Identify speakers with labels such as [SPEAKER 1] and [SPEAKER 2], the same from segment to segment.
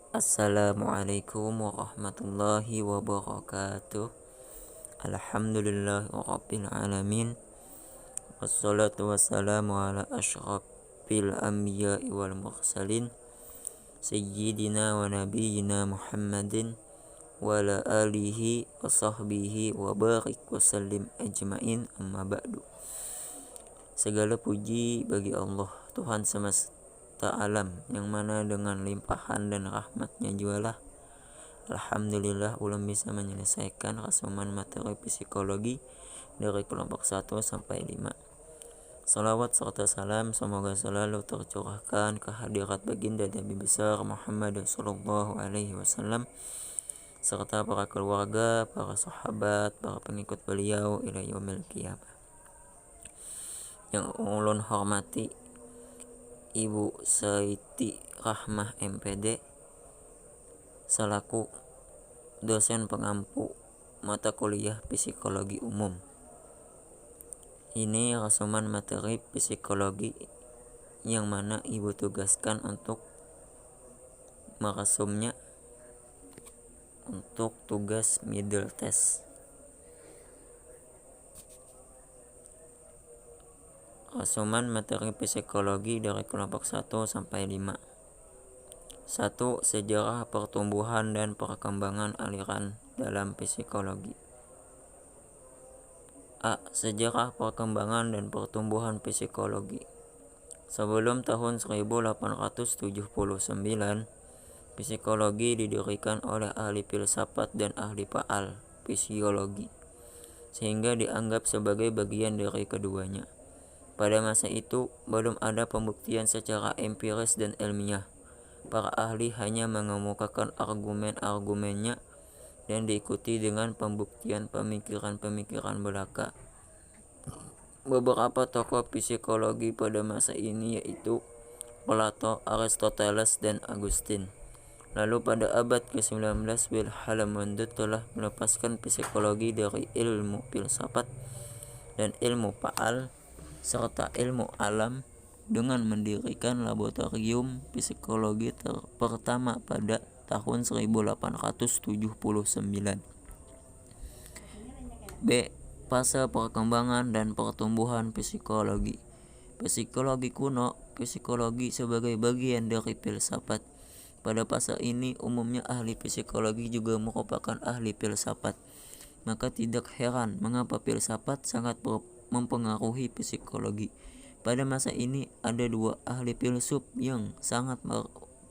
[SPEAKER 1] Assalamualaikum warahmatullahi wabarakatuh. Alhamdulillah rabbil alamin. Wassalatu wassalamu ala asyrafil anbiya'i wal mursalin sayyidina wa nabiyyina Muhammadin wa ala alihi wa sahbihi wa barik wa sallim ajmain, amma ba'du. Segala puji bagi Allah, Tuhan semesta alam, yang mana dengan limpahan dan rahmatnya jualah alhamdulillah ulam bisa menyelesaikan rasuman materi psikologi dari kelompok 1 sampai 5. Salawat serta salam semoga selalu tercurahkan ke hadirat baginda Nabi besar Muhammad sallallahu alaihi wasallam serta para keluarga, para sahabat, para pengikut beliau ila yaumil qiyamah. Yang ulun hormati Ibu Saiti Rahmah MPD selaku dosen pengampu mata kuliah psikologi umum. Ini rasuman materi psikologi yang mana ibu tugaskan untuk merasumnya untuk tugas middle test. Rasuman materi psikologi dari kelompok 1 sampai 5. 1. Sejarah pertumbuhan dan perkembangan aliran dalam psikologi. A. Sejarah perkembangan dan pertumbuhan psikologi. Sebelum tahun 1879, psikologi didirikan oleh ahli filsafat dan ahli faal fisiologi, sehingga dianggap sebagai bagian dari keduanya. Pada masa itu, belum ada pembuktian secara empiris dan ilmiah. Para ahli hanya mengemukakan argumen-argumennya dan diikuti dengan pembuktian pemikiran-pemikiran belaka. Beberapa tokoh psikologi pada masa ini yaitu Plato, Aristoteles, dan Agustin. Lalu pada abad ke-19, Wilhelm Wundt telah melepaskan psikologi dari ilmu filsafat dan ilmu faal serta ilmu alam dengan mendirikan laboratorium psikologi pertama pada tahun 1879. B. Fase perkembangan dan pertumbuhan psikologi. Psikologi kuno, psikologi sebagai bagian dari filsafat. Pada fase ini umumnya ahli psikologi juga merupakan ahli filsafat. Maka tidak heran mengapa filsafat sangat mempengaruhi psikologi. Pada masa ini ada dua ahli filsuf yang sangat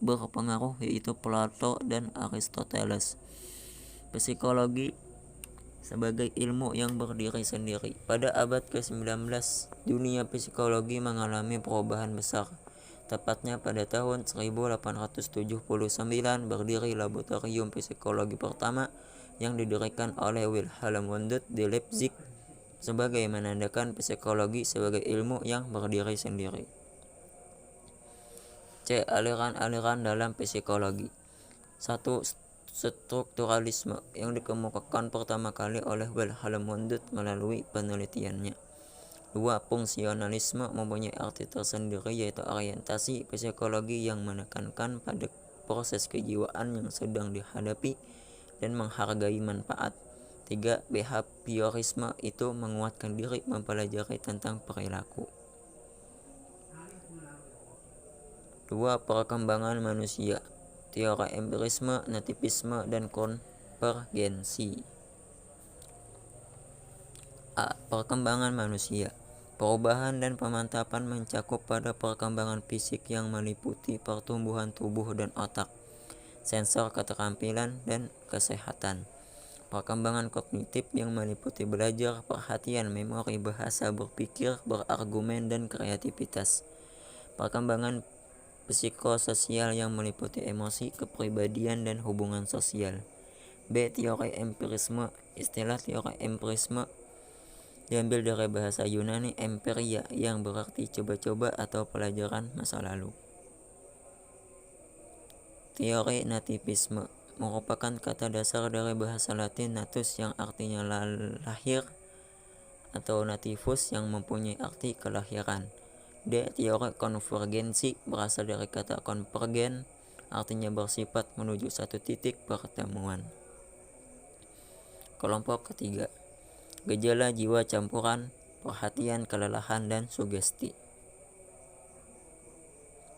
[SPEAKER 1] berpengaruh, yaitu Plato dan Aristoteles. Psikologi sebagai ilmu yang berdiri sendiri. Pada abad ke-19, dunia psikologi mengalami perubahan besar. Tepatnya pada tahun 1879 berdiri laboratorium psikologi pertama yang didirikan oleh Wilhelm Wundt di Leipzig sebagai menandakan psikologi sebagai ilmu yang berdiri sendiri. C. Aliran-aliran dalam psikologi. 1. Strukturalisme yang dikemukakan pertama kali oleh Wilhelm Wundt melalui penelitiannya. 2. Fungsionalisme mempunyai arti tersendiri, yaitu orientasi psikologi yang menekankan pada proses kejiwaan yang sedang dihadapi dan menghargai manfaat. 3. Behaviorisme itu menguatkan diri mempelajari tentang perilaku. 2. Perkembangan manusia, teori empirisme, nativisme, dan konvergensi. A. Perkembangan manusia. Perubahan dan pemantapan mencakup pada perkembangan fisik yang meliputi pertumbuhan tubuh dan otak, sensor keterampilan, dan kesehatan. Perkembangan kognitif yang meliputi belajar, perhatian, memori, bahasa, berpikir, berargumen, dan kreativitas. Perkembangan psikososial yang meliputi emosi, kepribadian, dan hubungan sosial. B. Teori empirisme. Istilah teori empirisme diambil dari bahasa Yunani empiria yang berarti coba-coba atau pelajaran masa lalu. Teori nativisme merupakan kata dasar dari bahasa Latin natus yang artinya lahir atau nativus yang mempunyai arti kelahiran. D. Teori konvergensi berasal dari kata konvergen artinya bersifat menuju satu titik pertemuan. Kelompok ketiga, gejala jiwa campuran, perhatian, kelelahan, dan sugesti.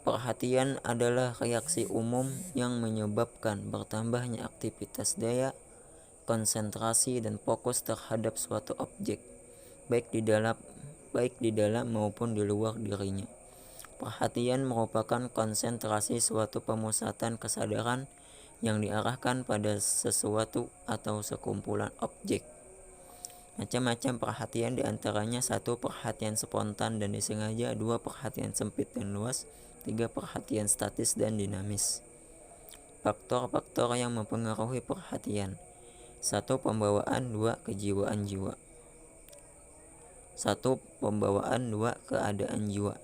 [SPEAKER 1] Perhatian adalah reaksi umum yang menyebabkan bertambahnya aktivitas daya, konsentrasi, dan fokus terhadap suatu objek, baik di dalam maupun di luar dirinya. Perhatian merupakan konsentrasi suatu pemusatan kesadaran yang diarahkan pada sesuatu atau sekumpulan objek. Macam-macam perhatian diantaranya: 1. Perhatian spontan dan disengaja. 2. Perhatian sempit dan luas. 3. Perhatian statis dan dinamis. Faktor-faktor yang mempengaruhi perhatian: 1. Pembawaan. 2. Kejiwaan jiwa. 1. Pembawaan. 2. Keadaan jiwa.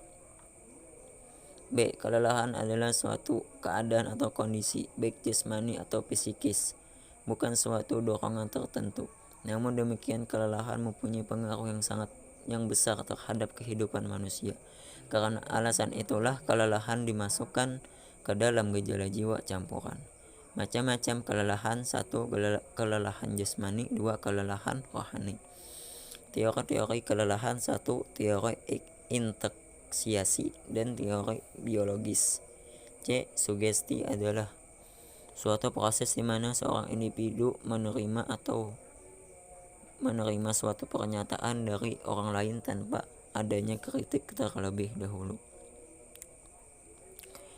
[SPEAKER 1] B. Kelelahan adalah suatu keadaan atau kondisi, baik jasmani atau psikis, bukan suatu dorongan tertentu. Namun demikian, kelelahan mempunyai pengaruh yang besar terhadap kehidupan manusia. Karena alasan itulah kelelahan dimasukkan ke dalam gejala jiwa campuran. Macam-macam kelelahan: 1. Kelelahan jasmani. 2. Kelelahan rohani. Teori-teori kelelahan: 1. Teori inteksiasi dan teori biologis. C. Sugesti adalah suatu proses di mana seorang individu menerima suatu pernyataan dari orang lain tanpa adanya kritik terlebih dahulu.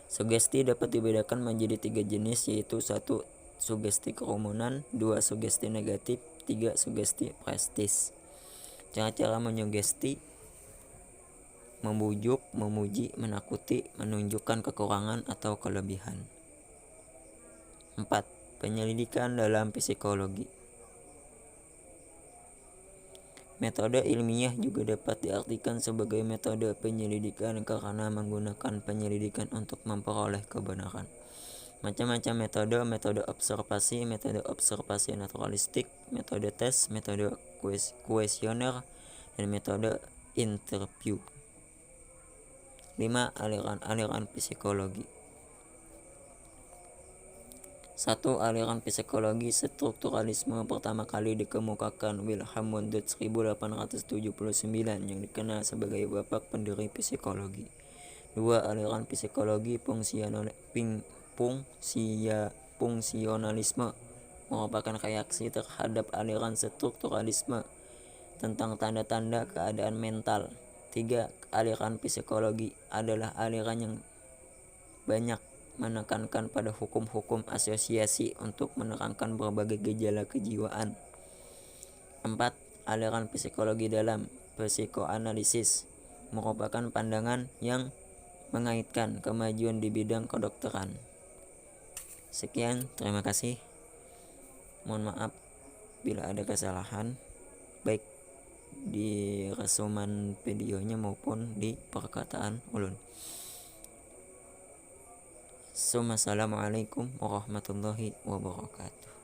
[SPEAKER 1] Sugesti dapat dibedakan menjadi 3 jenis, yaitu 1. Sugesti kerumunan. 2. Sugesti negatif. 3. Sugesti prestis. Cara-cara menyugesti: membujuk, memuji, menakuti, menunjukkan kekurangan atau kelebihan. 4. Penyelidikan dalam psikologi. Metode ilmiah juga dapat diartikan sebagai metode penyelidikan karena menggunakan penyelidikan untuk memperoleh kebenaran. Macam-macam metode observasi, metode observasi naturalistik, metode tes, metode kuesioner, dan metode interview. 5. Aliran psikologi. 1. Aliran psikologi strukturalisme pertama kali dikemukakan Wilhelm Wundt 1879 yang dikenal sebagai bapak pendiri psikologi. 2. Aliran psikologi fungsionalisme merupakan reaksi terhadap aliran strukturalisme tentang tanda-tanda keadaan mental. 3. Aliran psikologi adalah aliran yang banyak menekankan pada hukum-hukum asosiasi untuk menerangkan berbagai gejala kejiwaan. 4. Aliran psikologi dalam psikoanalisis merupakan pandangan yang mengaitkan kemajuan di bidang kedokteran. Sekian, terima kasih. Mohon maaf bila ada kesalahan, baik di resuman videonya maupun di perkataan ulun. Assalamualaikum warahmatullahi wabarakatuh.